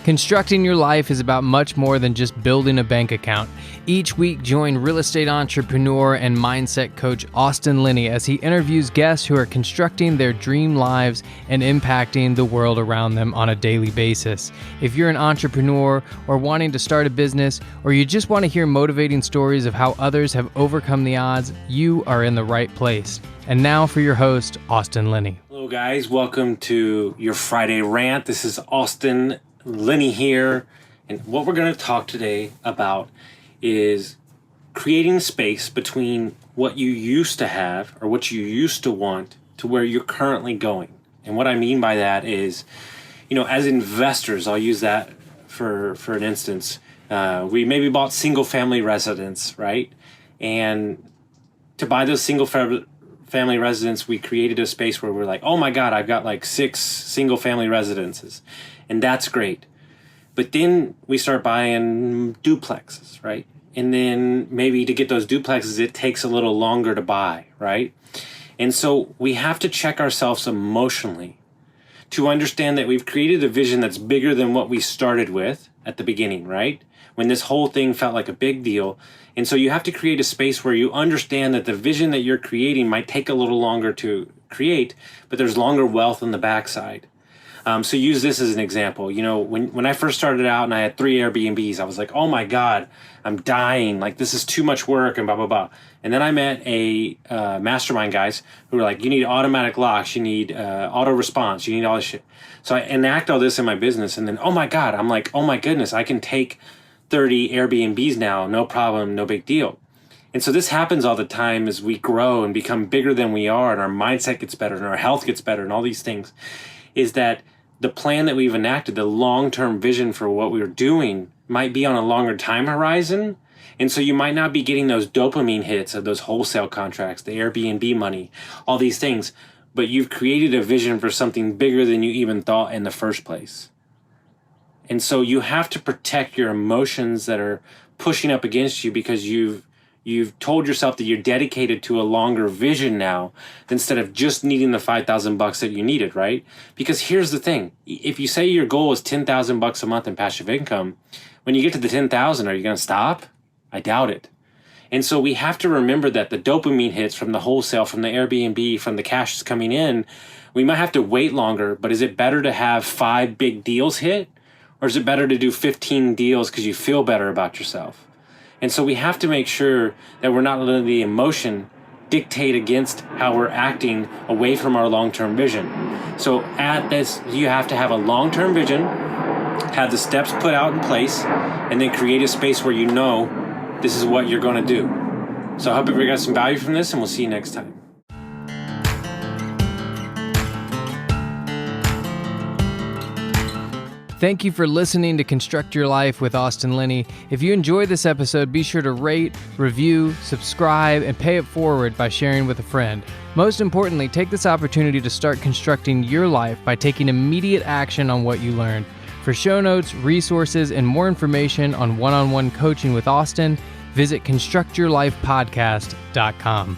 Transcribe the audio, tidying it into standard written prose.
Constructing your life is about much more than just building a bank account. Each week, join real estate entrepreneur and mindset coach Austin Linney as he interviews guests who are constructing their dream lives and impacting the world around them on a daily basis. If you're an entrepreneur or wanting to start a business, or you just want to hear motivating stories of how others have overcome the odds, you are in the right place. And now for your host, Austin Linney. Hello guys, welcome to your Friday Rant. This is Austin Linney here, and what we're going to talk today about is creating space between what you used to have or what you used to want to where you're currently going. And what I mean by that is, as investors, I'll use that for an instance. We maybe bought single family residence, right? And to buy those single family residence, we created a space where we're like, oh my God, I've got like 6 single family residences. And that's great. But then we start buying duplexes, right? And then maybe to get those duplexes, it takes a little longer to buy, right? And so we have to check ourselves emotionally to understand that we've created a vision that's bigger than what we started with at the beginning, right? When this whole thing felt like a big deal. And so you have to create a space where you understand that the vision that you're creating might take a little longer to create, but there's longer wealth on the backside. So use this as an example. When I first started out and I had 3 Airbnbs, I was like, oh my God, I'm dying. Like, this is too much work and blah, blah, blah. And then I met a mastermind guys who were like, you need automatic locks, you need auto response, you need all this shit. So I enact all this in my business. And then, oh my God, I'm like, oh my goodness, I can take 30 Airbnbs now, no problem, no big deal. And so this happens all the time as we grow and become bigger than we are, and our mindset gets better and our health gets better and all these things, is that the plan that we've enacted, the long-term vision for what we're doing, might be on a longer time horizon. And so you might not be getting those dopamine hits of those wholesale contracts, the Airbnb money, all these things, but you've created a vision for something bigger than you even thought in the first place. And so you have to protect your emotions that are pushing up against you because you've told yourself that you're dedicated to a longer vision now instead of just needing the $5,000 that you needed, right? Because here's the thing. If you say your goal is $10,000 a month in passive income, when you get to the 10,000, are you going to stop? I doubt it. And so we have to remember that the dopamine hits from the wholesale, from the Airbnb, from the cash that's coming in, we might have to wait longer, but is it better to have 5 big deals hit? Or is it better to do 15 deals because you feel better about yourself? And so we have to make sure that we're not letting the emotion dictate against how we're acting away from our long-term vision. So at this, you have to have a long-term vision, have the steps put out in place, and then create a space where you know this is what you're going to do. So I hope you got some value from this, and we'll see you next time. Thank you for listening to Construct Your Life with Austin Linney. If you enjoyed this episode, be sure to rate, review, subscribe, and pay it forward by sharing with a friend. Most importantly, take this opportunity to start constructing your life by taking immediate action on what you learned. For show notes, resources, and more information on one-on-one coaching with Austin, visit constructyourlifepodcast.com.